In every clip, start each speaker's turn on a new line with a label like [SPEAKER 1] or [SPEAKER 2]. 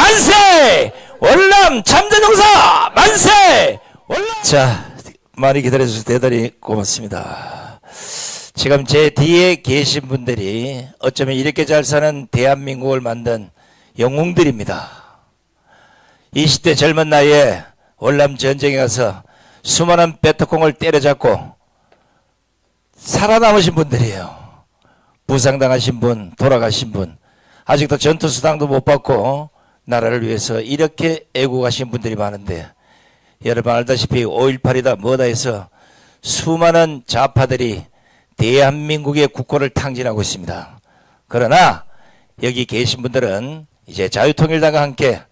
[SPEAKER 1] 만세! 월남 참전용사 만세! 월남. 자, 많이 기다려주셔서 대단히 고맙습니다. 지금 제 뒤에 계신 분들이 어쩌면 이렇게 잘 사는 대한민국을 만든 영웅들입니다. 20대 젊은 나이에 월남 전쟁에 가서 수많은 베트콩을 때려잡고 살아남으신 분들이에요. 부상당하신 분, 돌아가신 분, 아직도 전투수당도 못 받고 나라를 위해서 이렇게 애국하신 분들이 많은데, 여러분 알다시피 5.18이다 뭐다 해서 수많은 좌파들이 대한민국의 국고를 탕진하고 있습니다. 그러나 여기 계신 분들은 이제 자유통일당과 함께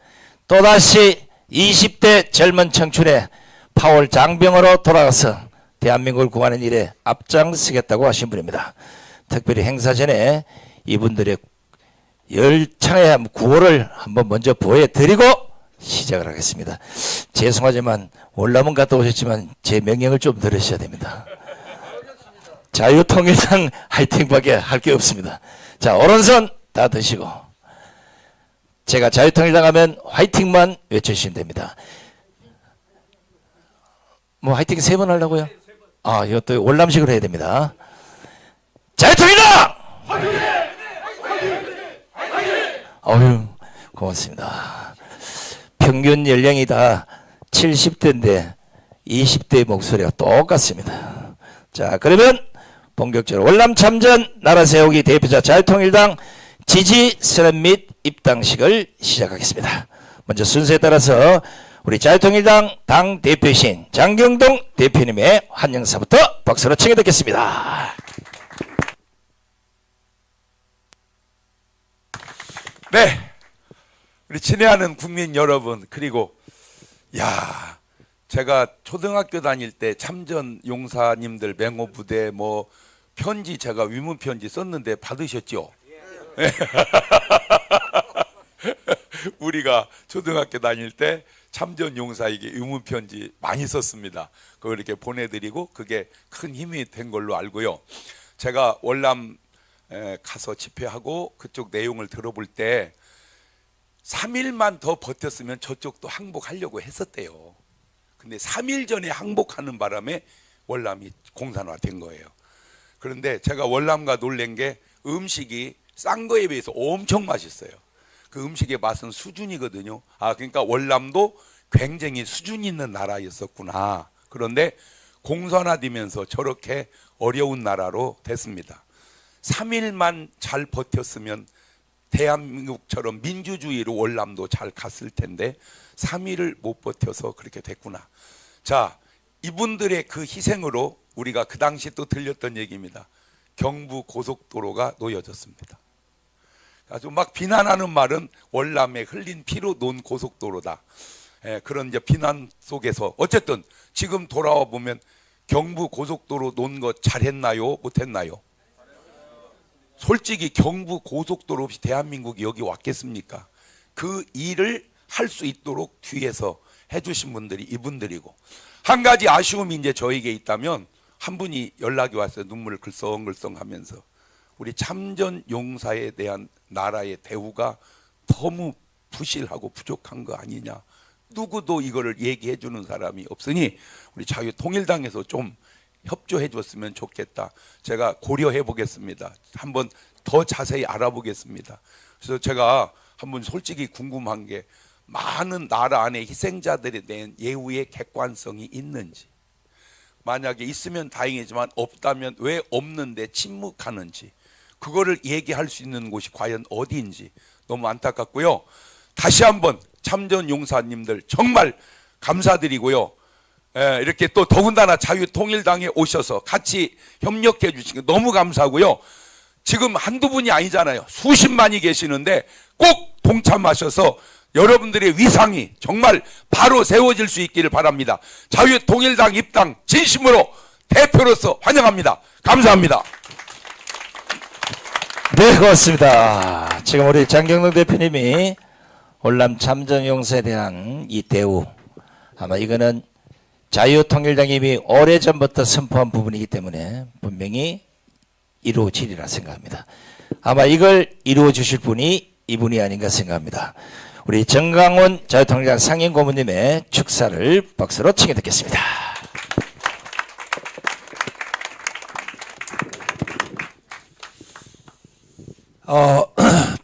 [SPEAKER 1] 또다시 20대 젊은 청춘의 파월 장병으로 돌아가서 대한민국을 구하는 일에 앞장서겠다고 하신 분입니다. 특별히 행사 전에 이분들의 열창의 구호를 한번 먼저 보여드리고 시작을 하겠습니다. 죄송하지만 월남은 갔다 오셨지만 제 명령을 좀 들으셔야 됩니다. 자유통일당 화이팅밖에 할 게 없습니다. 자, 오른손 다 드시고 제가 자유통일당 하면 화이팅만 외쳐주시면 됩니다. 뭐 화이팅 3번 하려고요? 아, 이것도 월남식으로 해야 됩니다. 자유통일당! 어휴, 고맙습니다. 평균 연령이 다 70대인데 20대의 목소리가 똑같습니다. 자, 그러면 본격적으로 월남 참전 나라 세우기 대표자 자유통일당 지지 선언 및 입당식을 시작하겠습니다. 먼저 순서에 따라서 우리 자유통일당 당 대표이신 장경동 대표님의 환영사부터 박수로 청해 듣겠습니다.
[SPEAKER 2] 네, 우리 친애하는 국민 여러분, 그리고 제가 초등학교 다닐 때 참전 용사님들 맹호 부대 뭐 편지 제가 위문 편지 썼는데 받으셨죠? 네. 우리가 초등학교 다닐 때 참전 용사에게 위문 편지 많이 썼습니다. 그걸 이렇게 보내드리고 그게 큰 힘이 된 걸로 알고요. 제가 월남 가서 집회하고 그쪽 내용을 들어볼 때 3일만 더 버텼으면 저쪽도 항복하려고 했었대요. 근데 3일 전에 항복하는 바람에 월남이 공산화된 거예요. 그런데 제가 월남과 놀란 게 음식이 싼 거에 비해서 엄청 맛있어요. 그 음식의 맛은 수준이거든요. 그러니까 월남도 굉장히 수준 있는 나라였었구나. 그런데 공산화되면서 저렇게 어려운 나라로 됐습니다. 3일만 잘 버텼으면 대한민국처럼 민주주의로 월남도 잘 갔을 텐데 3일을 못 버텨서 그렇게 됐구나. 자, 이분들의 그 희생으로 우리가 그 당시 또 들렸던 얘기입니다. 경부 고속도로가 놓여졌습니다. 아주 막 비난하는 말은 월남에 흘린 피로 논 고속도로다. 그런 이제 비난 속에서 어쨌든 지금 돌아와 보면 경부 고속도로 논 거 잘했나요? 못했나요? 솔직히 경부 고속도로 없이 대한민국이 여기 왔겠습니까? 그 일을 할 수 있도록 뒤에서 해주신 분들이 이분들이고, 한 가지 아쉬움이 이제 저에게 있다면 한 분이 연락이 왔어요. 눈물을 글썽글썽 하면서 우리 참전 용사에 대한 나라의 대우가 너무 부실하고 부족한 거 아니냐. 누구도 이거를 얘기해 주는 사람이 없으니 우리 자유통일당에서 좀 협조해 줬으면 좋겠다. 제가 고려해 보겠습니다. 한번 더 자세히 알아보겠습니다. 그래서 제가 한번 솔직히 궁금한 게, 많은 나라 안에 희생자들에 대한 예우의 객관성이 있는지, 만약에 있으면 다행이지만 없다면 왜 없는데 침묵하는지, 그거를 얘기할 수 있는 곳이 과연 어디인지 너무 안타깝고요. 다시 한번 참전 용사님들 정말 감사드리고요. 이렇게 또 더군다나 자유통일당에 오셔서 같이 협력해 주신 거 너무 감사하고요. 지금 한두 분이 아니잖아요. 수십만이 계시는데 꼭 동참하셔서 여러분들의 위상이 정말 바로 세워질 수 있기를 바랍니다. 자유통일당 입당 진심으로 대표로서 환영합니다. 감사합니다.
[SPEAKER 1] 네, 고맙습니다. 지금 우리 장경동 대표님이 월남 참전용사에 대한 이 대우, 아마 이거는 자유통일당이 이미 오래전부터 선포한 부분이기 때문에 분명히 이루어지리라 생각합니다. 아마 이걸 이루어 주실 분이 이분이 아닌가 생각합니다. 우리 정강훈 자유통일당 상임고문님의 축사를 박수로 청해 듣겠습니다.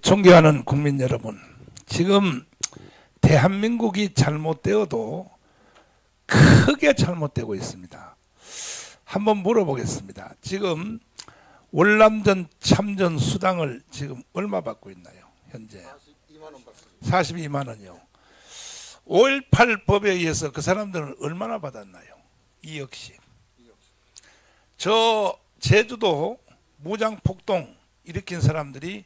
[SPEAKER 3] 존경하는 국민 여러분, 지금 대한민국이 잘못되어도 크게 잘못되고 있습니다. 한번 물어보겠습니다. 지금 월남전 참전 수당을 지금 얼마 받고 있나요? 현재 42만 원이요. 5.18 법에 의해서 그 사람들은 얼마나 받았나요? 2억씩. 저 제주도 무장폭동 일으킨 사람들이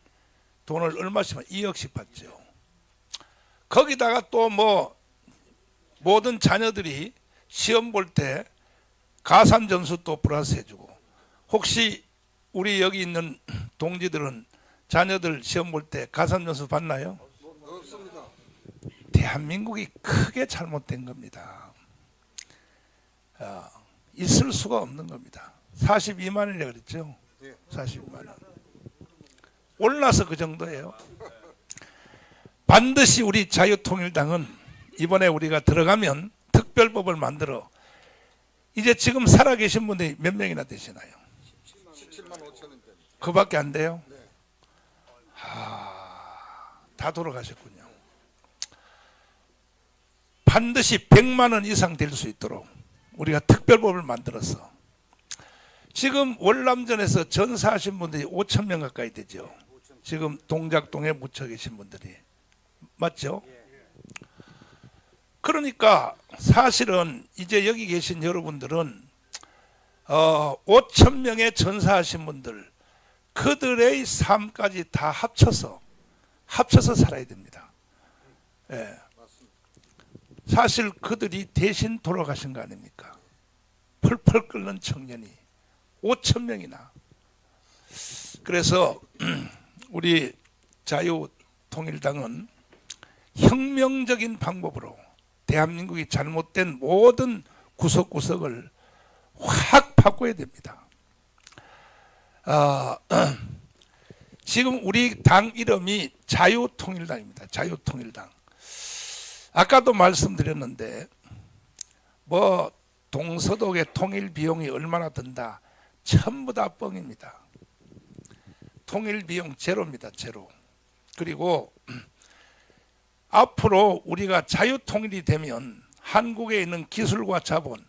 [SPEAKER 3] 돈을 얼마씩 2억씩 받죠. 거기다가 또 뭐 모든 자녀들이 시험 볼 때 가산 점수 또 플러스 해주고, 혹시 우리 여기 있는 동지들은 자녀들 시험 볼 때 가산 점수 받나요? 없습니다. 대한민국이 크게 잘못된 겁니다. 있을 수가 없는 겁니다. 42만 원이라고 그랬죠? 42만 원. 올라서 그 정도예요. 반드시 우리 자유통일당은 이번에 우리가 들어가면 특별법을 만들어, 이제 지금 살아계신 분들이 몇 명이나 되시나요? 17만 5천 원. 그밖에 안 돼요? 네. 다 돌아가셨군요. 반드시 100만 원 이상 될 수 있도록 우리가 특별법을 만들어서, 지금 월남전에서 전사하신 분들이 5천 명 가까이 되죠. 지금 동작동에 묻혀 계신 분들이. 맞죠? 그러니까 사실은 이제 여기 계신 여러분들은 5천 명의 전사하신 분들, 그들의 삶까지 다 합쳐서 살아야 됩니다. 예. 사실 그들이 대신 돌아가신 거 아닙니까? 펄펄 끓는 청년이 5천 명이나. 그래서 우리 자유통일당은 혁명적인 방법으로 대한민국이 잘못된 모든 구석구석을 확 바꿔야 됩니다. 지금 우리 당 이름이 자유통일당입니다. 자유통일당. 아까도 말씀드렸는데 뭐 동서독의 통일 비용이 얼마나 든다, 전부 다 뻥입니다. 통일 비용 제로입니다. 제로. 그리고 앞으로 우리가 자유통일이 되면 한국에 있는 기술과 자본,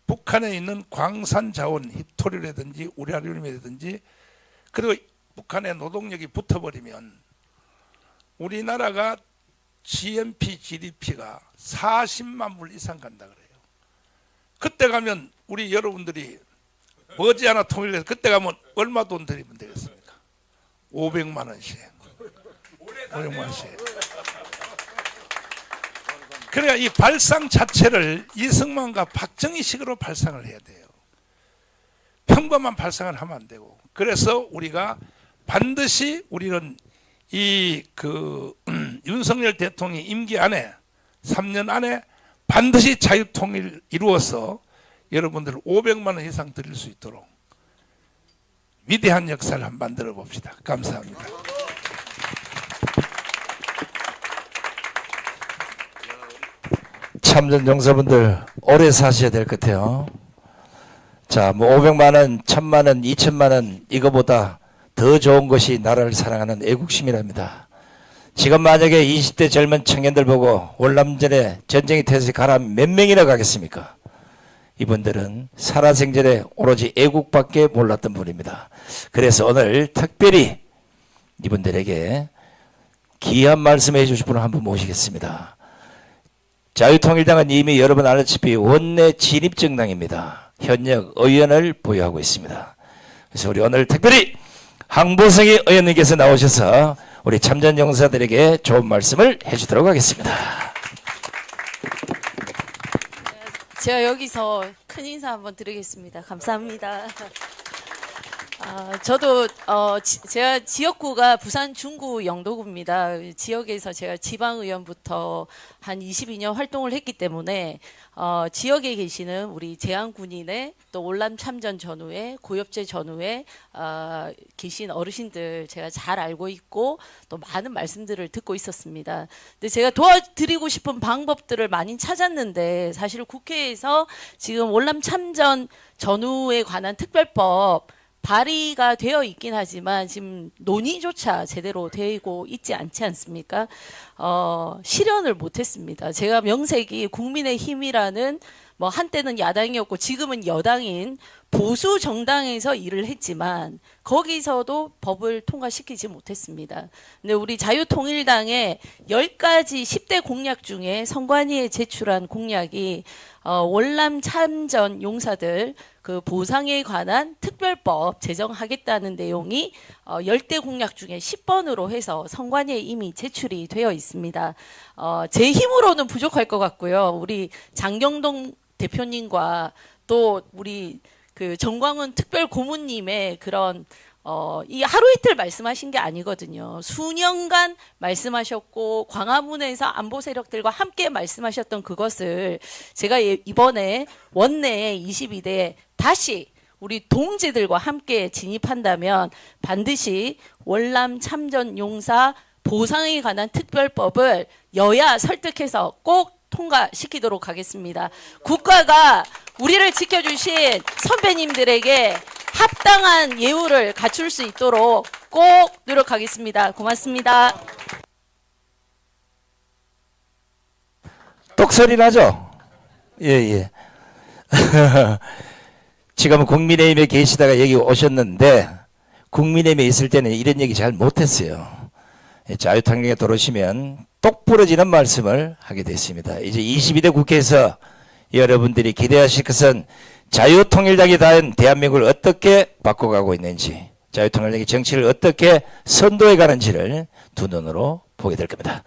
[SPEAKER 3] 북한에 있는 광산 자원, 히토리라든지 우라늄이라든지, 그리고 북한의 노동력이 붙어버리면 우리나라가 GNP, GDP가 40만 불 이상 간다 그래요. 그때 가면 우리 여러분들이 머지않아 통일해서 그때 가면 얼마 돈 드리면 되겠습니까? 500만 원씩. 500만 원씩. 그러니까 이 발상 자체를 이승만과 박정희식으로 발상을 해야 돼요. 평범한 발상을 하면 안 되고. 그래서 우리가 반드시 우리는 이 윤석열 대통령이 임기 안에 3년 안에 반드시 자유통일 이루어서 여러분들 500만 원 이상 드릴 수 있도록 위대한 역사를 한번 만들어 봅시다. 감사합니다.
[SPEAKER 1] 참전 용사분들 오래 사셔야 될 것 같아요. 자, 뭐 500만 원, 1000만 원, 2000만 원 이거보다 더 좋은 것이 나라를 사랑하는 애국심이랍니다. 지금 만약에 20대 젊은 청년들 보고 월남전에 전쟁이 태세 가라면 몇 명이나 가겠습니까? 이분들은 살아생전에 오로지 애국밖에 몰랐던 분입니다. 그래서 오늘 특별히 이분들에게 귀한 말씀 해주실 분을 한 분 모시겠습니다. 자유통일당은 이미 여러분 알다시피 원내 진입정당입니다. 현역 의원을 보유하고 있습니다. 그래서 우리 오늘 특별히 황보성희 의원님께서 나오셔서 우리 참전 용사들에게 좋은 말씀을 해주도록 하겠습니다.
[SPEAKER 4] 제가 여기서 큰 인사 한번 드리겠습니다. 감사합니다. 저도 제가 지역구가 부산 중구 영도구입니다. 지역에서 제가 지방의원부터 한 22년 활동을 했기 때문에 지역에 계시는 우리 제안군인의 또 월남 참전 전후에 고엽제 전후에 계신 어르신들 제가 잘 알고 있고 또 많은 말씀들을 듣고 있었습니다. 근데 제가 도와드리고 싶은 방법들을 많이 찾았는데 사실 국회에서 지금 월남 참전 전후에 관한 특별법 발의가 되어 있긴 하지만 지금 논의조차 제대로 되고 있지 않지 않습니까? 실현을 못했습니다. 제가 명색이 국민의힘이라는 뭐 한때는 야당이었고 지금은 여당인 보수 정당에서 일을 했지만 거기서도 법을 통과시키지 못했습니다. 근데 우리 자유통일당의 10가지 10대 공약 중에 선관위에 제출한 공약이 월남 참전 용사들 그 보상에 관한 특별법 제정하겠다는 내용이 10대 공약 중에 10번으로 해서 선관위에 이미 제출이 되어 있습니다. 제 힘으로는 부족할 것 같고요. 우리 장경동 대표님과 또 우리 그 정광훈 특별 고문님의 그런 이 하루 이틀 말씀하신 게 아니거든요. 수년간 말씀하셨고 광화문에서 안보 세력들과 함께 말씀하셨던 그것을 제가 이번에 원내 22대에 다시 우리 동지들과 함께 진입한다면 반드시 월남 참전 용사 보상에 관한 특별법을 여야 설득해서 꼭 통과시키도록 하겠습니다. 국가가 우리를 지켜주신 선배님들에게 합당한 예우를 갖출 수 있도록 꼭 노력하겠습니다. 고맙습니다.
[SPEAKER 1] 똑소리 나죠? 예. 지금 국민의힘에 계시다가 여기 오셨는데 국민의힘에 있을 때는 이런 얘기 잘 못했어요. 자유통일에 들어오시면 똑 부러지는 말씀을 하게 됐습니다. 이제 22대 국회에서 여러분들이 기대하실 것은 자유통일당이 단 대한민국을 어떻게 바꿔가고 있는지, 자유통일당의 정치를 어떻게 선도해 가는지를 두 눈으로 보게 될 겁니다.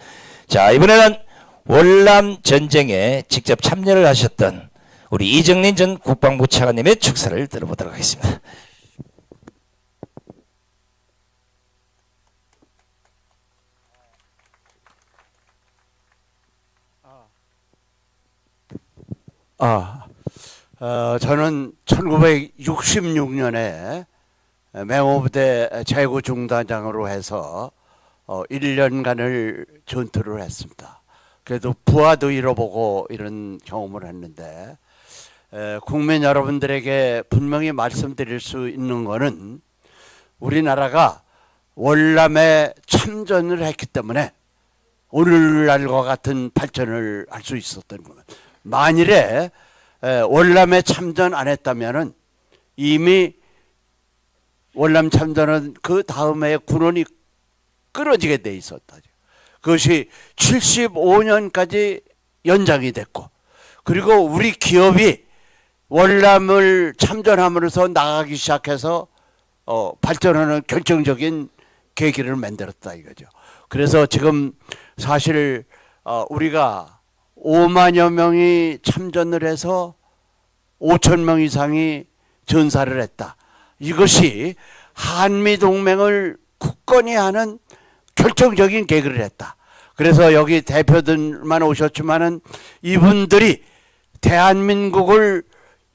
[SPEAKER 1] 자, 이번에는 월남 전쟁에 직접 참여를 하셨던 우리 이정린 전 국방부 차관님의 축사를 들어보도록 하겠습니다.
[SPEAKER 5] 저는 1966년에 맹호부대 제구중단장으로 해서 1년간을 전투를 했습니다. 그래도 부하도 잃어보고 이런 경험을 했는데 국민 여러분들에게 분명히 말씀드릴 수 있는 것은 우리나라가 월남에 참전을 했기 때문에 오늘날과 같은 발전을 할 수 있었던 겁니다. 만일에 월남에 참전 안 했다면은 이미 월남 참전은 그 다음에 군원이 끊어지게 돼 있었다. 그것이 75년까지 연장이 됐고, 그리고 우리 기업이 월남을 참전함으로써 나가기 시작해서 발전하는 결정적인 계기를 만들었다 이거죠. 그래서 지금 사실 우리가 5만여 명이 참전을 해서 5천 명 이상이 전사를 했다. 이것이 한미동맹을 굳건히 하는 결정적인 계기를 했다. 그래서 여기 대표들만 오셨지만은 이분들이 대한민국을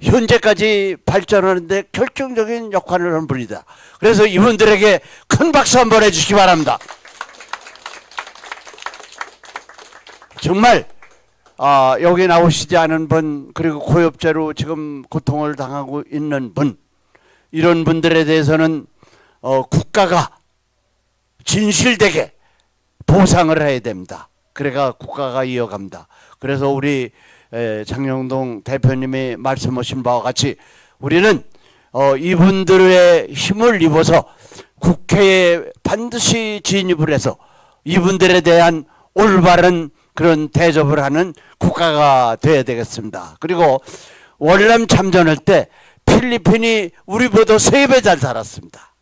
[SPEAKER 5] 현재까지 발전하는데 결정적인 역할을 한 분이다. 그래서 이분들에게 큰 박수 한번 해주시기 바랍니다. 정말 여기 나오시지 않은 분, 그리고 고엽제로 지금 고통을 당하고 있는 분, 이런 분들에 대해서는 국가가 진실되게 보상을 해야 됩니다. 그래가 국가가 이어갑니다. 그래서 우리 장영동 대표님이 말씀하신 바와 같이 우리는 이분들의 힘을 입어서 국회에 반드시 진입을 해서 이분들에 대한 올바른 그런 대접을 하는 국가가 되어야 되겠습니다. 그리고 월남 참전할 때 필리핀이 우리보다 3배 잘 살았습니다.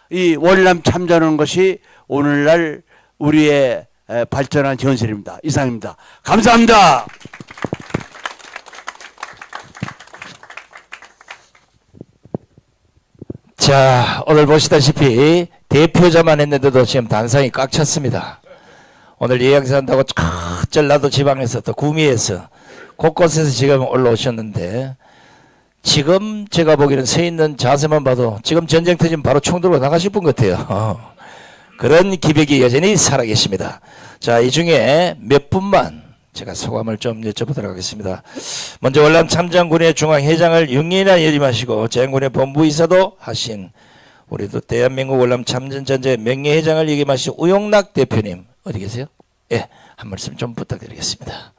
[SPEAKER 5] 이 월남 참전한 것이 오늘날 우리의 발전한 현실입니다. 이상입니다. 감사합니다.
[SPEAKER 1] 자, 오늘 보시다시피 대표자만 했는데도 지금 단상이 꽉 찼습니다. 오늘 예약산다고 전라도 지방에서 또 구미에서 곳곳에서 지금 올라오셨는데 지금 제가 보기에는 서 있는 자세만 봐도 지금 전쟁 터지면 바로 총 들고 나가실 분 같아요. 그런 기백이 여전히 살아계십니다. 자, 이 중에 몇 분만 제가 소감을 좀 여쭤보도록 하겠습니다. 먼저 월남 참전군의 중앙회장을 6년이나 역임하시고 재향군의 본부이사도 하신 우리도 대한민국 월남 참전전제 명예회장을 역임하신 우용락 대표님 어디 계세요? 예, 한 말씀 좀 부탁드리겠습니다.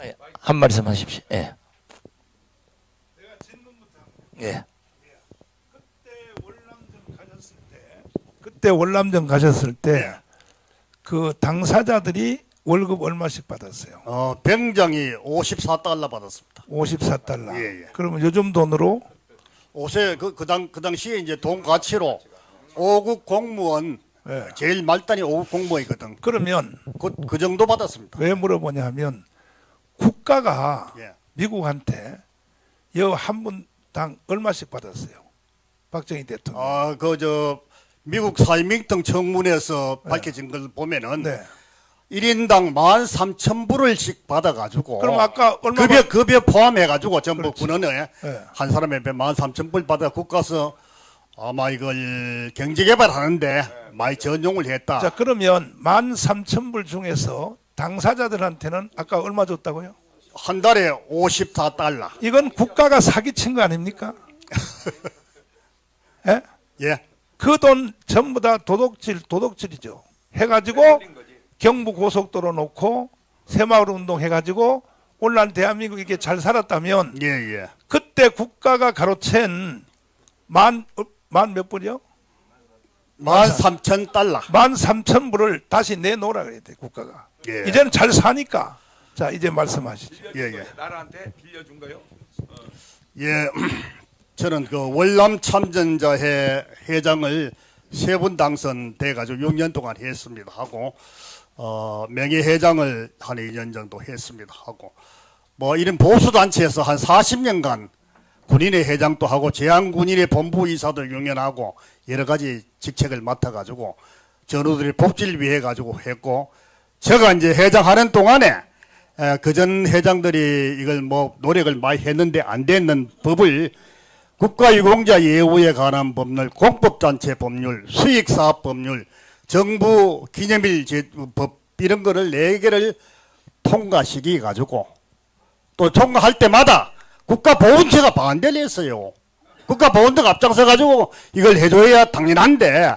[SPEAKER 1] 예, 한 말씀 하십시오. 예. 예.
[SPEAKER 3] 그때 월남전 가셨을 때 그 당사자들이 월급 얼마씩 받았어요?
[SPEAKER 6] 병장이 54달러 받았습니다.
[SPEAKER 3] 54달러.
[SPEAKER 6] 예, 예.
[SPEAKER 3] 그러면 요즘 돈으로
[SPEAKER 6] 옷에 그 당시에 이제 돈 가치로 5급 공무원
[SPEAKER 3] 예.
[SPEAKER 6] 제일 말단이 5급 공무원이거든.
[SPEAKER 3] 그러면
[SPEAKER 6] 그 정도 받았습니다.
[SPEAKER 3] 왜 물어보냐 하면 국가가
[SPEAKER 6] 예.
[SPEAKER 3] 미국한테 여 한 분당 얼마씩 받았어요? 박정희 대통령.
[SPEAKER 6] 미국 사이밍턴 청문회에서 밝혀진 걸 보면은
[SPEAKER 3] 네.
[SPEAKER 6] 1인당 13,000불을씩 받아가지고
[SPEAKER 3] 그럼 아까 얼마
[SPEAKER 6] 급여 포함해가지고 전부
[SPEAKER 3] 그렇지.
[SPEAKER 6] 군원에
[SPEAKER 3] 네.
[SPEAKER 6] 한 사람에 13,000불 받아 국가서 아마 이걸 경제개발하는데 많이 전용을 했다.
[SPEAKER 3] 자, 그러면 13,000불 중에서 당사자들한테는 아까 얼마 줬다고요?
[SPEAKER 6] 한 달에 54달러.
[SPEAKER 3] 이건 국가가 사기친 거 아닙니까? 예?
[SPEAKER 6] 예.
[SPEAKER 3] 그 돈 전부 다 도둑질이죠. 해가지고 경부 고속도로 놓고 새마을 운동 해가지고 오늘날 대한민국이 이게 잘 살았다면
[SPEAKER 6] 예, 예.
[SPEAKER 3] 그때 국가가 가로챈 만 몇 불이요?
[SPEAKER 6] 13,000달러.
[SPEAKER 3] 13,000불을 다시 내놓으라 그래야 돼 국가가.
[SPEAKER 6] 예.
[SPEAKER 3] 이제는 잘 사니까. 자, 이제 말씀하시죠.
[SPEAKER 6] 예, 예.
[SPEAKER 2] 나라한테 빌려준 거요?
[SPEAKER 6] 예. 저는 그 월남 참전자회 회장을 3번 당선돼 가지고 6년 동안 했습니다 하고 명예회장을 한 2년 정도 했습니다 하고 뭐 이런 보수 단체에서 한 40년간 군인의 회장도 하고 제한군인의 본부이사도 용연하고 여러 가지 직책을 맡아 가지고 전우들의 복지를 위해 가지고 했고 제가 이제 회장하는 동안에 그전 회장들이 이걸 뭐 노력을 많이 했는데 안 되는 법을 국가유공자 예우에 관한 법률, 공법단체 법률, 수익사업 법률, 정부 기념일 법 이런 거를 4개를 통과시키 가지고 또 통과할 때마다 국가보훈처가 반대를 했어요. 국가보훈처가 앞장서 가지고 이걸 해줘야 당연한데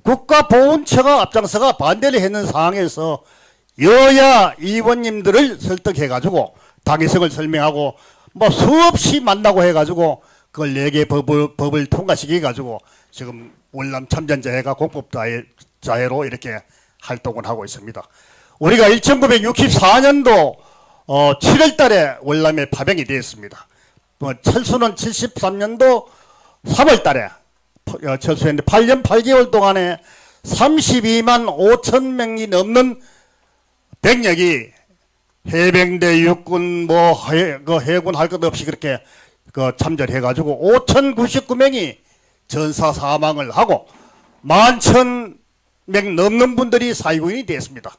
[SPEAKER 6] 국가보훈처가 앞장서가 반대를 했는 상황에서 여야 의원님들을 설득해 가지고 당위성을 설명하고 뭐 수없이 만나고 해 가지고 그걸 4개 법을 통과시켜 가지고 지금 월남 참전자회가 공법자회로 이렇게 활동을 하고 있습니다. 우리가 1964년도 7월 달에 월남에 파병이 되었습니다. 철수는 73년도 3월 달에 철수했는데 8년 8개월 동안에 32만 5천 명이 넘는 병력이 해병대, 육군, 해군 할 것 없이 그렇게 참전해가지고 5,099명이 전사 사망을 하고 11,000명 넘는 분들이 사위군이 됐습니다.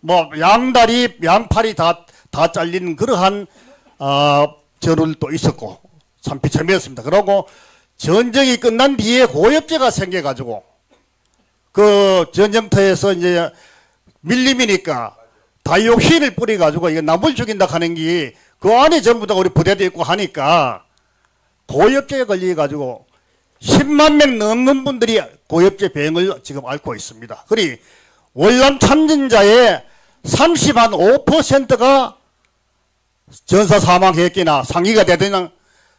[SPEAKER 6] 뭐 양팔이 다 잘리는 그러한 전울도 있었고 참 비참했습니다. 그러고 전쟁이 끝난 뒤에 고엽제가 생겨가지고 그 전쟁터에서 이제 밀림이니까 다이옥신을 뿌려가지고 이게 남을 죽인다 하는 게 그 안에 전부 다 우리 부대도 있고 하니까 고엽제에 걸려가지고 10만 명 넘는 분들이 고엽제 병을 지금 앓고 있습니다. 그리 월남 참전자의 30한 5%가 전사 사망했기나 상기가 되든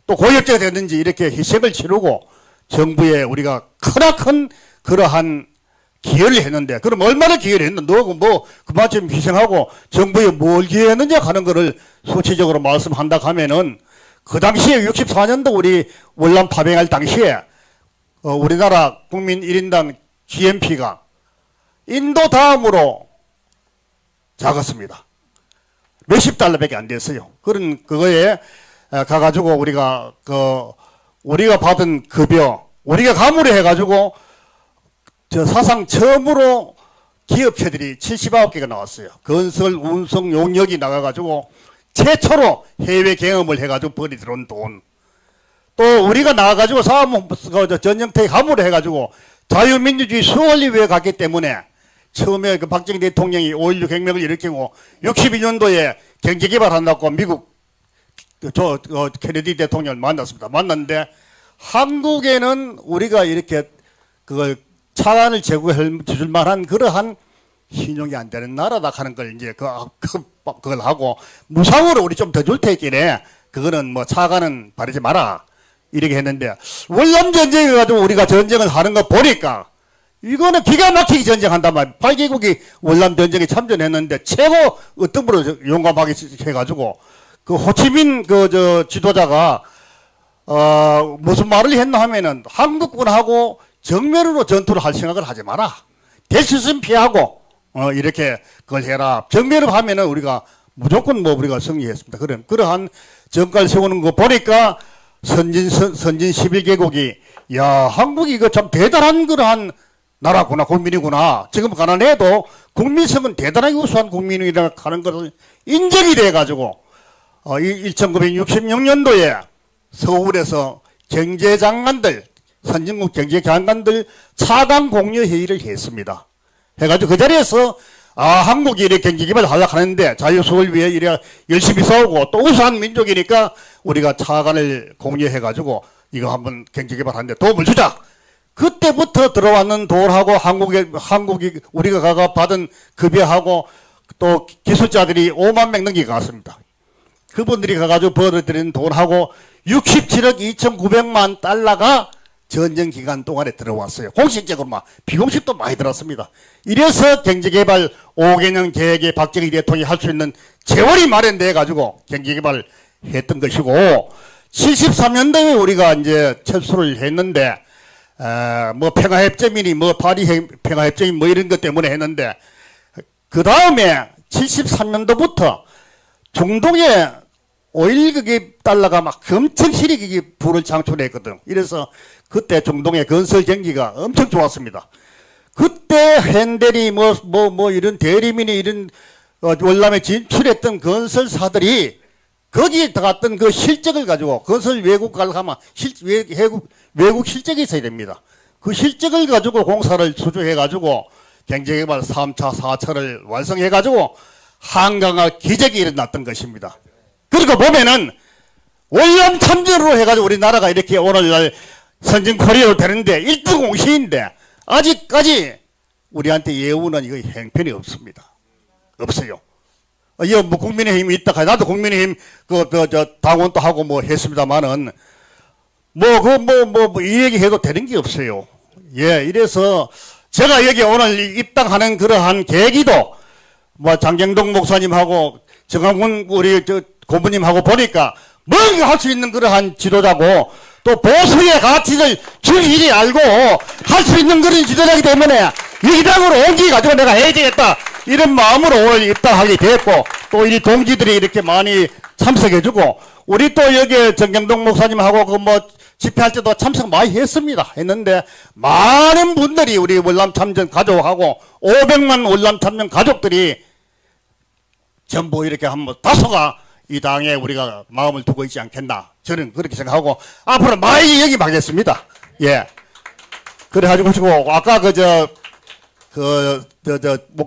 [SPEAKER 6] 또 고엽제가 되든지 이렇게 희생을 치르고 정부에 우리가 크나큰 그러한 기여를 했는데 그럼 얼마나 기여를 했는데 너가 뭐 그만큼 희생하고 정부에 뭘 기여했느냐 하는 거를 수치적으로 말씀한다 하면은 그 당시에 64년도 우리 월남 파병할 당시에 우리나라 국민 1인당 GNP가 인도 다음으로 작았습니다. 몇십 달러밖에 안 됐어요. 그런 그거에 가가지고 우리가 받은 급여 우리가 가물에 해가지고 저 사상 처음으로 기업체들이 79개가 나왔어요. 건설, 운송, 용역이 나가가지고 최초로 해외 경험을 해가지고 벌이 들어온 돈. 또 우리가 나가가지고 전쟁터에 가물에 해가지고 자유민주주의 수원리회에 갔기 때문에 처음에 그 박정희 대통령이 5.16 혁명을 일으키고 62년도에 경제개발한다고 미국 케네디 대통령을 만났습니다. 만났는데 한국에는 우리가 이렇게 그걸 차관을 제공해 줄 만한 그러한 신용이 안 되는 나라다 하는 걸 이제 그걸 하고 무상으로 우리 좀 더 줄 테니까 그거는 뭐 차관은 바르지 마라 이렇게 했는데 월남 전쟁에 가지고 우리가 전쟁을 하는 거 보니까 이거는 기가 막히게 전쟁한단 말이야. 8개국이 월남 전쟁에 참전했는데 최고 어떤으로 용감하게 해가지고 그 호치민 지도자가 무슨 말을 했나 하면은 한국군하고 정면으로 전투를 할 생각을 하지 마라. 될 수 있으면 피하고 이렇게 그걸 해라. 정면으로 하면은 우리가 무조건 뭐 우리가 승리했습니다. 그러한 정가를 세우는 거 보니까 선진 11개국이 야 한국이 이거 참 대단한 그러한 나라구나 국민이구나. 지금 가난해도 국민성은 대단하게 우수한 국민이라 하는 것을 인정이 돼가지고 1966년도에 서울에서 경제장관들 선진국 경제장관들 차관 공유 회의를 했습니다. 해가지고 그 자리에서 한국이 이렇게 경제개발을 하려고 하는데 자유서울위에 이래 열심히 싸우고 또 우수한 민족이니까 우리가 차관을 공유해가지고 이거 한번 경제개발하는데 도움을 주자. 그때부터 들어왔는 돈하고 한국이 우리가 가가 받은 급여하고 또 기술자들이 5만 명 넘게 갔습니다. 그분들이 가가지고 벌어들인 돈하고 67억 2,900만 달러가 전쟁 기간 동안에 들어왔어요. 공식적으로 비공식도 많이 들었습니다. 이래서 경제개발 5개년 계획에 박정희 대통령이 할 수 있는 재원이 마련돼 가지고 경제개발을 했던 것이고 73년도에 우리가 이제 철수를 했는데 뭐 평화협정이니 뭐 파리 평화협정이 뭐 이런 것 때문에 했는데 그 다음에 73년도부터 중동에 오일 달러가 막 엄청 실익이 불을 창출했거든. 이래서 그때 중동의 건설 경기가 엄청 좋았습니다. 그때 현대리 뭐 이런 대리민이 이런 월남에 진출했던 건설사들이 거기에 들어갔던 그 실적을 가지고 건설 외국 가면 외국 실적이 있어야 됩니다. 그 실적을 가지고 공사를 수주해 가지고 경제개발 3차, 4차를 완성해 가지고 한강화 기적이 일어났던 것입니다. 그리고 보면은 월남 참전으로 해가지고 우리나라가 이렇게 오늘날 선진 코리아로 되는데 1등 공신인데 아직까지 우리한테 예우는 이거 행편이 없습니다. 없어요. 이거 뭐 국민의힘이 있다 가 나도 국민의힘 당원도 하고 뭐 했습니다만은 이 얘기 해도 되는 게 없어요. 예, 이래서 제가 여기 오늘 입당하는 그러한 계기도 뭐 장경동 목사님하고 정한군 우리 고모님하고 보니까 뭔가 할 수 있는 그러한 지도자고 또 보수의 가치를 줄일이 알고 할 수 있는 그런 지도자이기 때문에 이 당으로 옮기가지고 내가 해야 되겠다 이런 마음으로 오늘 입당하게 됐고 또 이 동지들이 이렇게 많이 참석해주고 우리 또 여기 정경동 목사님하고 그 뭐 집회할 때도 참석 많이 했는데 많은 분들이 우리 월남 참전 가족하고 500만 월남 참전 가족들이 전부 이렇게 한번 다소가 이 당에 우리가 마음을 두고 있지 않겠나 저는 그렇게 생각하고 앞으로 많이 얘기하겠습니다. 예. 그래가지고 아까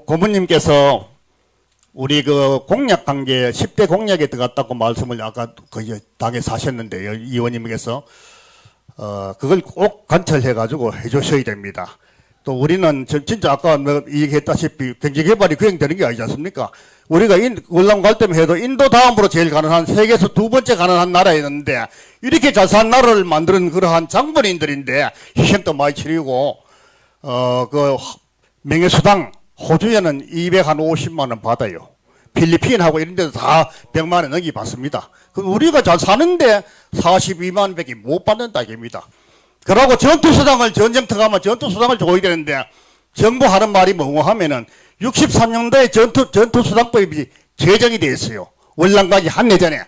[SPEAKER 6] 고모님께서 우리 공약 관계 10대 공약에 들어갔다고 말씀을 아까 당에 사셨는데요. 의원님께서 그걸 꼭 관철해가지고 해주셔야 됩니다. 또 우리는 진짜 아까 얘기했다시피 경제개발이 그냥 게 아니지 않습니까? 우리가 월남 갈 때만 해도 인도 다음으로 제일 가난한 세계에서 두 번째 가난한 나라였는데 이렇게 잘 산 나라를 만드는 그러한 장본인들인데 희생도 많이 치르고 명예수당 호주에는 250만 원 받아요. 필리핀하고 이런 데도 다 100만 원 넘게 받습니다. 우리가 잘 사는데 42만 원밖에 못 받는다 이겁니다. 그러고 전투수당을 전쟁터 가면 전투수당을 줘야 되는데 정부 하는 말이 뭐고 하면은 63년도에 전투수당법이 제정이 되어 있어요. 월남 가기 한 해 전에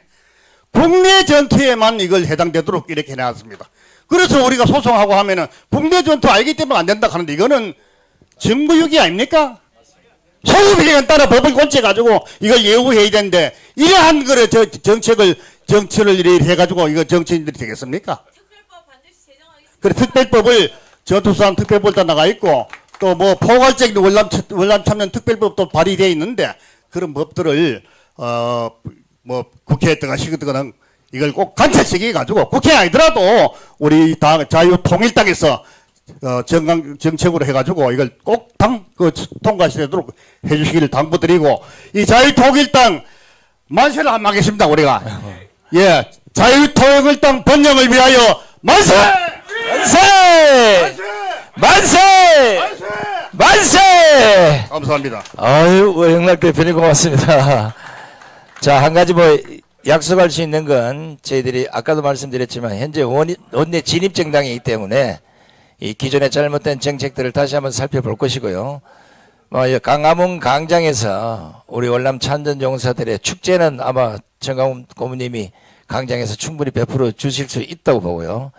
[SPEAKER 6] 국내 전투에만 이걸 해당되도록 이렇게 해놨습니다. 그래서 우리가 소송하고 하면은 국내 전투 알기 때문에 안 된다 하는데 이거는 정부유기 아닙니까? 소유비에 따라 법을 고쳐가지고 이걸 예우해야 되는데 이러한 거를 정치를 이래 해가지고 이거 정치인들이 되겠습니까?
[SPEAKER 4] 특별법 반드시 제정하겠습니다.
[SPEAKER 6] 그래 특별법을 전투수상 특별법도 나가 있고 또 뭐 포괄적인 월남 참전 특별법도 발의되어 있는데 그런 법들을 뭐 국회에 들어가시거나 이걸 꼭 관찰시켜 가지고 국회 아니더라도 우리 당 자유통일당에서 정책으로 해가지고 이걸 꼭 통과시도록 해주시기를 당부드리고 이 자유통일당 만세를 한번 하겠습니다 우리가. 예, 자유통일당 번영을 위하여 만세!
[SPEAKER 1] 만세! 만세! 만세!
[SPEAKER 6] 감사합니다.
[SPEAKER 1] 아유, 오영락 대표님 고맙습니다. 자, 한 가지 뭐 약속할 수 있는 건 저희들이 아까도 말씀드렸지만 현재 원내 진입 정당이기 때문에 이 기존의 잘못된 정책들을 다시 한번 살펴볼 것이고요. 뭐 강화문 광장에서 우리 월남 참전용사들의 축제는 아마 정강훈 고문님이 광장에서 충분히 베풀어 주실 수 있다고 보고요.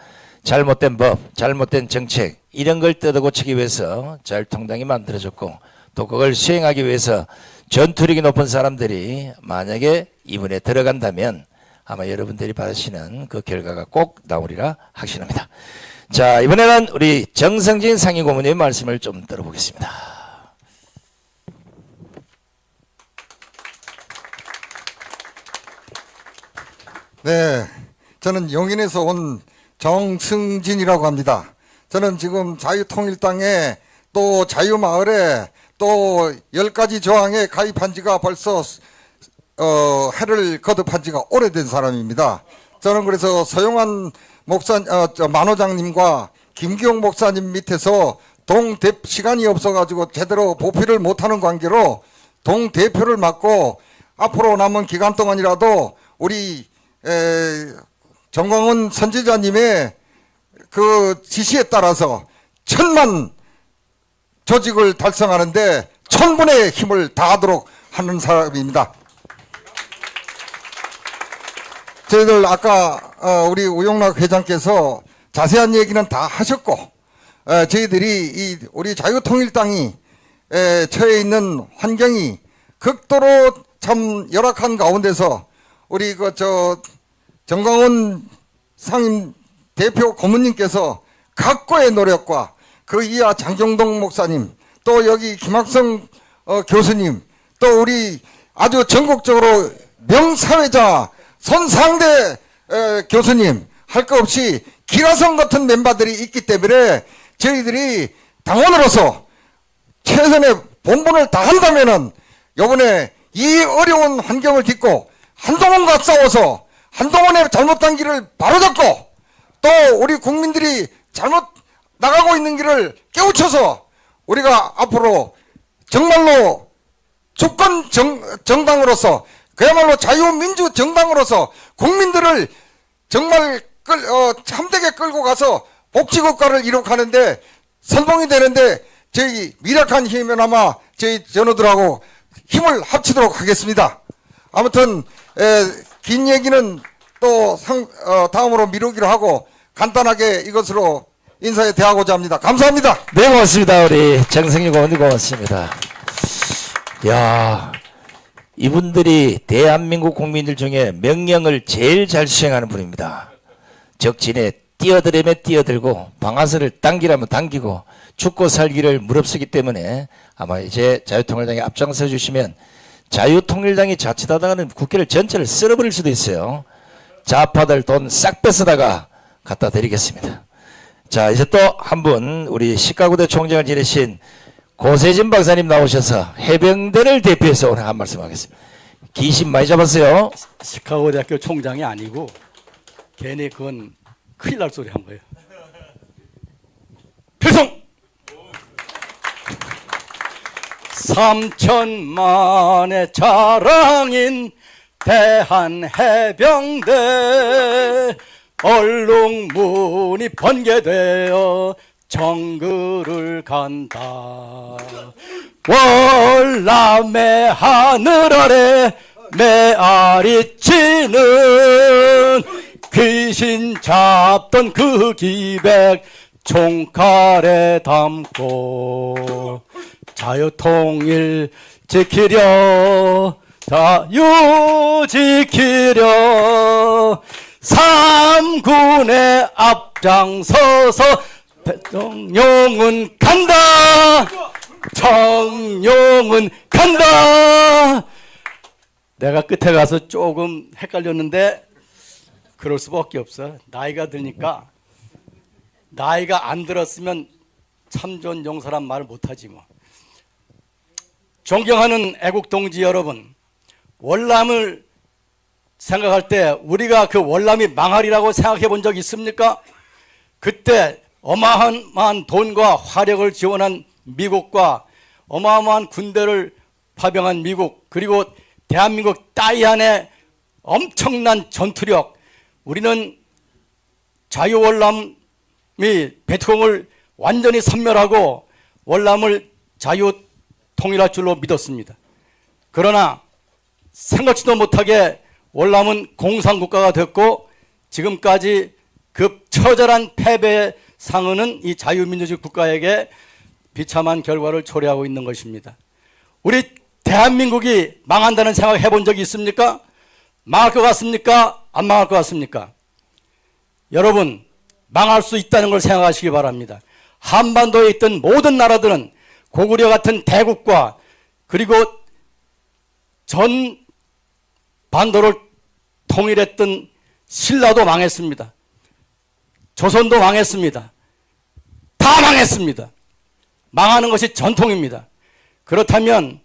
[SPEAKER 1] 잘못된 법, 잘못된 정책 이런 걸 뜯어고치기 위해서 자유통당이 만들어졌고 또 그걸 수행하기 위해서 전투력이 높은 사람들이 만약에 이번에 들어간다면 아마 여러분들이 받으시는 그 결과가 꼭 나오리라 확신합니다. 자, 이번에는 우리 정성진 상임고문님의 말씀을 좀 들어보겠습니다.
[SPEAKER 7] 네, 저는 용인에서 온 정승진이라고 합니다. 저는 지금 자유통일당에 또 자유마을에 또 10가지 조항에 가입한 지가 벌써 해를 거듭한 지가 오래된 사람입니다. 저는 그래서 서용한 만호장님과 김기용 목사님 밑에서 시간이 없어가지고 제대로 보필을 못하는 관계로 동대표를 맡고 앞으로 남은 기간 동안이라도 우리 정광훈 선지자님의 그 지시에 따라서 1000만 조직을 달성하는데 1000분의 힘을 다하도록 하는 사람입니다. 저희들 아까 우리 우용락 회장께서 자세한 얘기는 다 하셨고 저희들이 우리 자유통일당이 처해 있는 환경이 극도로 참 열악한 가운데서 우리 정광훈 상임 대표 고문님께서 각고의 노력과 그 이하 장경동 목사님 또 여기 김학성 교수님 또 우리 아주 전국적으로 명사회자 손상대 교수님 할 거 없이 기라성 같은 멤버들이 있기 때문에 저희들이 당원으로서 최선의 본분을 다한다면은 이번에 이 어려운 환경을 딛고 한동훈과 싸워서 한동훈의 잘못한 길을 바로잡고 또 우리 국민들이 잘못 나가고 있는 길을 깨우쳐서 우리가 앞으로 정말로 주권 정당으로서 그야말로 자유민주 정당으로서 국민들을 정말 참되게 끌고 가서 복지국가를 이룩하는데 선봉이 되는데 저희 미력한 힘이면 아마 저희 전우들하고 힘을 합치도록 하겠습니다. 아무튼 긴 얘기는 또 다음으로 미루기로 하고 간단하게 이것으로 인사에 대하고자 합니다. 감사합니다.
[SPEAKER 1] 네, 고맙습니다. 우리 정성희 고문님 고맙습니다. 야, 이분들이 대한민국 국민들 중에 명령을 제일 잘 수행하는 분입니다. 적진에 뛰어들면 뛰어들고 방아쇠를 당기라면 당기고 죽고 살기를 무릅쓰기 때문에 아마 이제 자유통일당에 앞장서 주시면 자유통일당이 자칫하다가는 국회를 전체를 쓸어버릴 수도 있어요. 좌파들 돈 싹 뺏어다가 갖다 드리겠습니다. 자, 이제 또 한 분 우리 시카고대 총장을 지내신 고세진 박사님 나오셔서 해병대를 대표해서 오늘 한 말씀 하겠습니다. 귀신 많이 잡았어요.
[SPEAKER 8] 시카고 대학교 총장이 아니고 걔네 그건 큰일 날 소리 한 거예요. 필성! 3천만의 자랑인 대한해병대 얼룩무늬 번개되어 정글을 간다. 월남의 하늘 아래 메아리 치는 귀신 잡던 그 기백 총칼에 담고 자유통일 지키려 자유 지키려 삼군의 앞장서서 대통령은 간다 청룡은 간다. 내가 끝에 가서 조금 헷갈렸는데 그럴 수밖에 없어. 나이가 드니까 나이가 안 들었으면 참전 용사란 말을 못하지 뭐. 존경하는 애국동지 여러분, 월남을 생각할 때 우리가 그 월남이 망하리라고 생각해 본 적 있습니까? 그때 어마어마한 돈과 화력을 지원한 미국과 어마어마한 군대를 파병한 미국, 그리고 대한민국 따위 안에 엄청난 전투력, 우리는 자유월남이 베트콩을 완전히 섬멸하고 월남을 자유 통일할 줄로 믿었습니다. 그러나 생각지도 못하게 월남은 공산국가가 됐고 지금까지 그 처절한 패배의 상흔은 이 자유민주주의 국가에게 비참한 결과를 초래하고 있는 것입니다. 우리 대한민국이 망한다는 생각 해본 적이 있습니까? 망할 것 같습니까? 안 망할 것 같습니까? 여러분, 망할 수 있다는 걸 생각하시기 바랍니다. 한반도에 있던 모든 나라들은 고구려 같은 대국과 그리고 전 반도를 통일했던 신라도 망했습니다. 조선도 망했습니다. 다 망했습니다. 망하는 것이 전통입니다. 그렇다면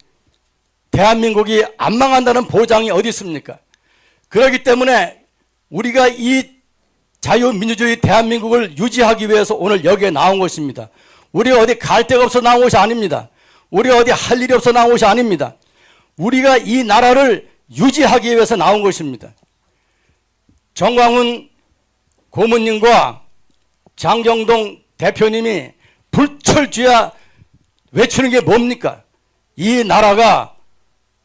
[SPEAKER 8] 대한민국이 안 망한다는 보장이 어디 있습니까? 그렇기 때문에 우리가 이 자유민주주의 대한민국을 유지하기 위해서 오늘 여기에 나온 것입니다. 우리가 어디 갈 데가 없어 나온 것이 아닙니다. 우리가 어디 할 일이 없어 나온 것이 아닙니다. 우리가 이 나라를 유지하기 위해서 나온 것입니다. 정광훈 고문님과 장경동 대표님이 불철주야 외치는 게 뭡니까? 이 나라가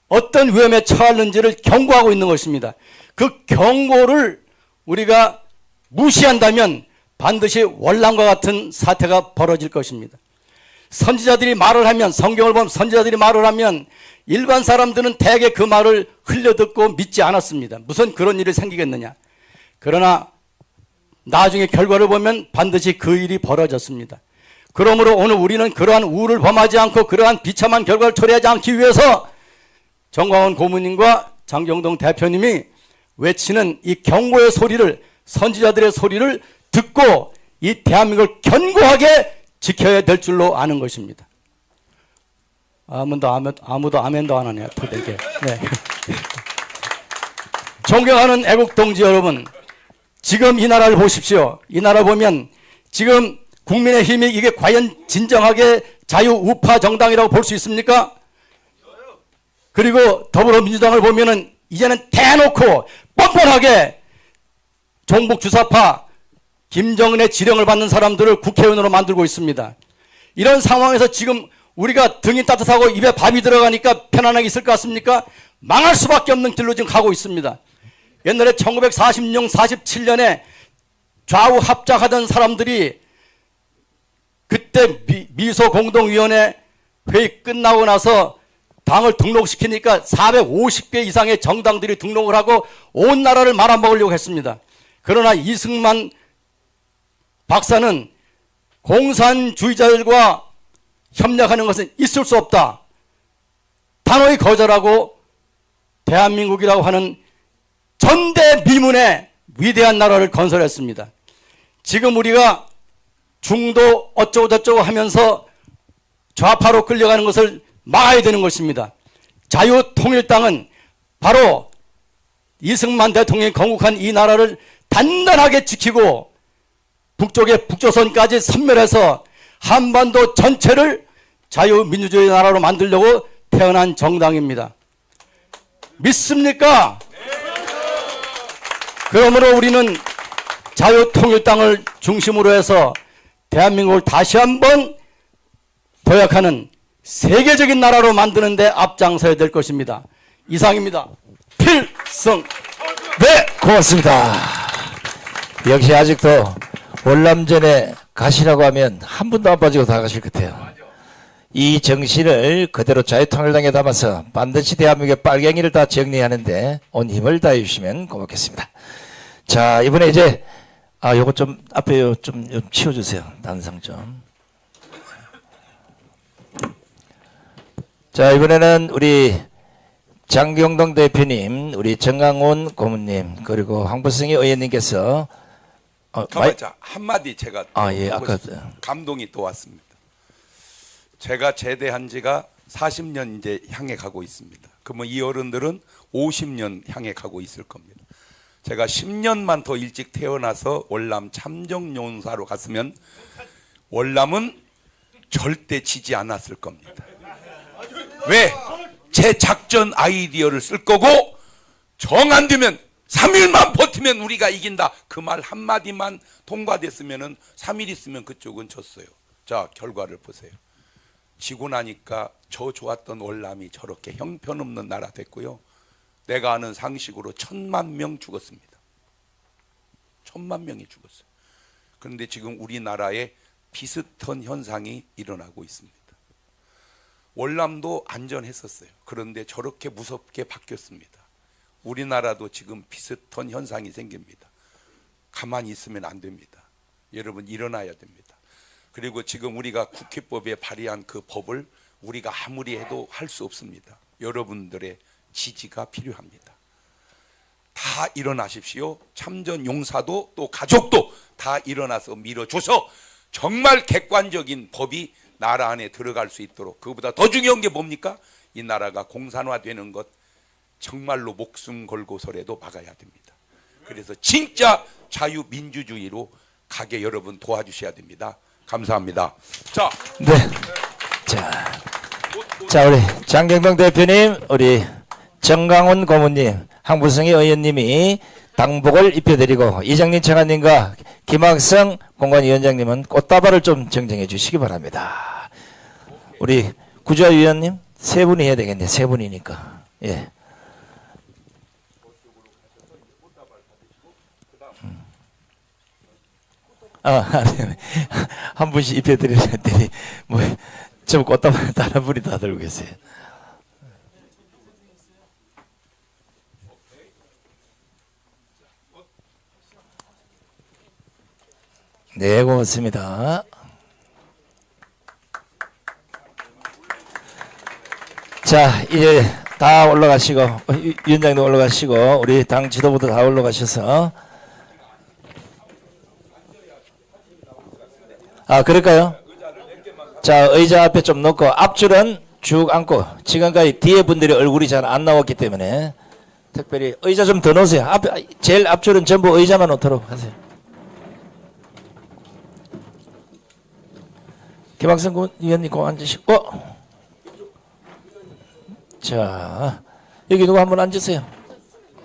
[SPEAKER 8] 어떤 위험에 처했는지를 경고하고 있는 것입니다. 그 경고를 우리가 무시한다면 반드시 월남과 같은 사태가 벌어질 것입니다. 선지자들이 말을 하면, 성경을 보면 선지자들이 말을 하면 일반 사람들은 대개 그 말을 흘려듣고 믿지 않았습니다. 무슨 그런 일이 생기겠느냐. 그러나 나중에 결과를 보면 반드시 그 일이 벌어졌습니다. 그러므로 오늘 우리는 그러한 우를 범하지 않고 그러한 비참한 결과를 초래하지 않기 위해서 정광훈 고문님과 장경동 대표님이 외치는 이 경고의 소리를, 선지자들의 소리를 듣고 이 대한민국을 견고하게 지켜야 될 줄로 아는 것입니다. 아무도 아멘도 안 하네요. 토대게. 네. 존경하는 애국동지 여러분, 지금 이 나라를 보십시오. 이 나라 보면 지금 국민의힘이 이게 과연 진정하게 자유우파 정당이라고 볼 수 있습니까? 그리고 더불어민주당을 보면은 이제는 대놓고 뻔뻔하게 종북주사파 김정은의 지령을 받는 사람들을 국회의원으로 만들고 있습니다. 이런 상황에서 지금 우리가 등이 따뜻하고 입에 밥이 들어가니까 편안하게 있을 것 같습니까? 망할 수밖에 없는 길로 지금 가고 있습니다. 옛날에 1946년, 47년에 좌우 합작하던 사람들이 그때 미소공동위원회 회의 끝나고 나서 당을 등록시키니까 450개 이상의 정당들이 등록을 하고 온 나라를 말아먹으려고 했습니다. 그러나 이승만 박사는 공산주의자들과 협력하는 것은 있을 수 없다. 단호히 거절하고 대한민국이라고 하는 전대미문의 위대한 나라를 건설했습니다. 지금 우리가 중도 어쩌고저쩌고 하면서 좌파로 끌려가는 것을 막아야 되는 것입니다. 자유통일당은 바로 이승만 대통령이 건국한 이 나라를 단단하게 지키고 북쪽의 북조선까지 섬멸해서 한반도 전체를 자유민주주의 나라로 만들려고 태어난 정당입니다. 믿습니까? 그러므로 우리는 자유통일당을 중심으로 해서 대한민국을 다시 한번 도약하는 세계적인 나라로 만드는 데 앞장서야 될 것입니다. 이상입니다. 필승.
[SPEAKER 1] 네, 고맙습니다. 역시 아직도 월남전에 가시라고 하면 한 분도 안 빠지고 다 가실 것 같아요. 이 정신을 그대로 자유통일당에 담아서 반드시 대한민국의 빨갱이를 다 정리하는데 온 힘을 다해 주시면 고맙겠습니다. 자, 이번에 이제 요거 좀 앞에 좀 치워주세요. 단상 좀. 자, 이번에는 우리 장경동 대표님, 우리 정강훈 고문님, 그리고 황보승희 의원님께서
[SPEAKER 2] 가만자 한마디 제가
[SPEAKER 1] 예,
[SPEAKER 2] 하고
[SPEAKER 1] 아까
[SPEAKER 2] 싶습니다. 감동이 또 왔습니다. 제가 제대한 지가 40년 이제 향해 가고 있습니다. 그러면 이 어른들은 50년 향해 가고 있을 겁니다. 제가 10년만 더 일찍 태어나서 월남 참정용사로 갔으면 월남은 절대 지지 않았을 겁니다. 왜? 제 작전 아이디어를 쓸 거고 정 안 되면 3일만 버티면 우리가 이긴다. 그 말 한마디만 통과됐으면 3일 있으면 그쪽은 졌어요. 자, 결과를 보세요. 지고 나니까 저 좋았던 월남이 저렇게 형편없는 나라 됐고요. 내가 아는 상식으로 1000만 명 죽었습니다. 1000만 명이 죽었어요. 그런데 지금 우리나라에 비슷한 현상이 일어나고 있습니다. 월남도 안전했었어요. 그런데 저렇게 무섭게 바뀌었습니다. 우리나라도 지금 비슷한 현상이 생깁니다. 가만히 있으면 안 됩니다. 여러분 일어나야 됩니다. 그리고 지금 우리가 국회법에 발의한 그 법을 우리가 아무리 해도 할 수 없습니다. 여러분들의 지지가 필요합니다. 다 일어나십시오. 참전 용사도 또 가족도 다 일어나서 밀어줘서 정말 객관적인 법이 나라 안에 들어갈 수 있도록, 그거보다 더 중요한 게 뭡니까? 이 나라가 공산화되는 것 정말로 목숨 걸고서라도 막아야 됩니다. 그래서 진짜 자유민주주의로 가게 여러분 도와주셔야 됩니다. 감사합니다. 자,
[SPEAKER 1] 네. 자, 우리 장경동 대표님, 우리 정강훈 고문님, 황보승희 의원님이 당복을 입혀드리고 이장님, 청아님과 김학성 공관위원장님은 꽃다발을 좀 정정해 주시기 바랍니다. 우리 구조위원님 세 분이 해야 되겠네. 세 분이니까. 예. 한 분씩 입혀드리는데 좀 꽃다발 다른 분이 다 들고 계세요. 네, 고맙습니다. 자, 이제 다 올라가시고 위원장도 올라가시고 우리 당 지도부도 다 올라가셔서 그럴까요? 자, 의자 앞에 좀 놓고 앞줄은 쭉 앉고 지금까지 뒤에 분들이 얼굴이 잘 안 나왔기 때문에 특별히 의자 좀 더 놓으세요. 앞에 제일 앞줄은 전부 의자만 놓도록 하세요. 김학성 위원님 꼭 앉으시고 자, 여기 누구 한분 앉으세요.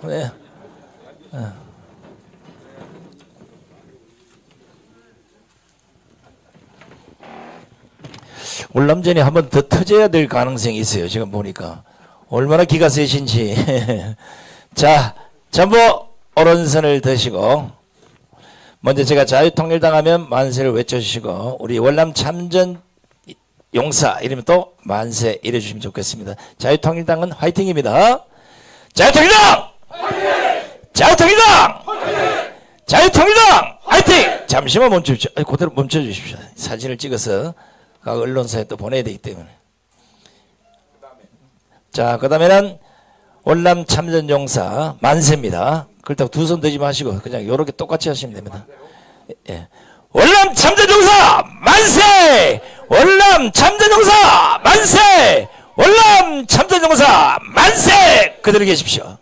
[SPEAKER 1] 네. 월남전이 한 번 더 터져야 될 가능성이 있어요. 지금 보니까 얼마나 기가 세신지. 자, 전부 오른손을 드시고 먼저 제가 자유통일당 하면 만세를 외쳐주시고 우리 월남 참전 용사 이러면 또 만세 이래주시면 좋겠습니다. 자유통일당은 화이팅입니다. 자유통일당! 화이팅! 자유통일당! 화이팅! 자유통일당! 화이팅! 잠시만 멈춰주십시오. 그대로 멈춰주십시오. 사진을 찍어서 각 언론사에 또 보내야 되기 때문에. 자, 그 다음에는 월남 참전 용사 만세입니다. 그렇다고 두 손 들지 마시고 그냥 요렇게 똑같이 하시면 됩니다. 예. 월남 참전용사 만세! 월남 참전용사 만세! 월남 참전용사 만세! 그대로 계십시오.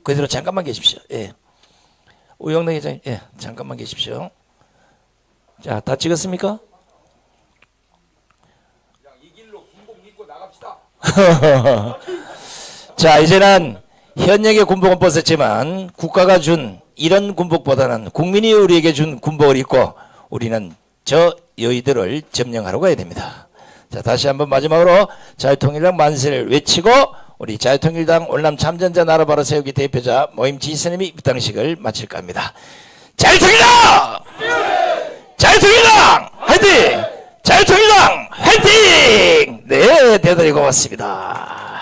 [SPEAKER 1] 그대로 잠깐만 계십시오. 예. 우영래 회장님, 예, 잠깐만 계십시오. 자, 다 찍었습니까?
[SPEAKER 2] 이 길로 군복 입고 나갑시다.
[SPEAKER 1] 자, 이제는 현역의 군복은 벗었지만 국가가 준 이런 군복보다는 국민이 우리에게 준 군복을 입고 우리는 저 여의들을 점령하러 가야 됩니다. 자, 다시 한번 마지막으로 자유통일당 만세를 외치고 우리 자유통일당 월남 참전자 나라 바로 세우기 대표자 모임 지선님이 입당식을 마칠까 합니다. 자유통일당! 자유통일당! 화이팅! 자유통일당! 화이팅! 네, 대단히 고맙습니다.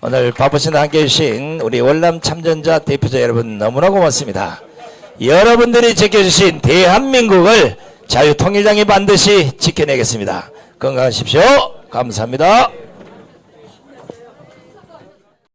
[SPEAKER 1] 오늘 바쁘신 함께해 주신 우리 월남 참전자 대표자 여러분 너무나 고맙습니다. 여러분들이 지켜주신 대한민국을 자유통일당이 반드시 지켜내겠습니다. 건강하십시오. 감사합니다.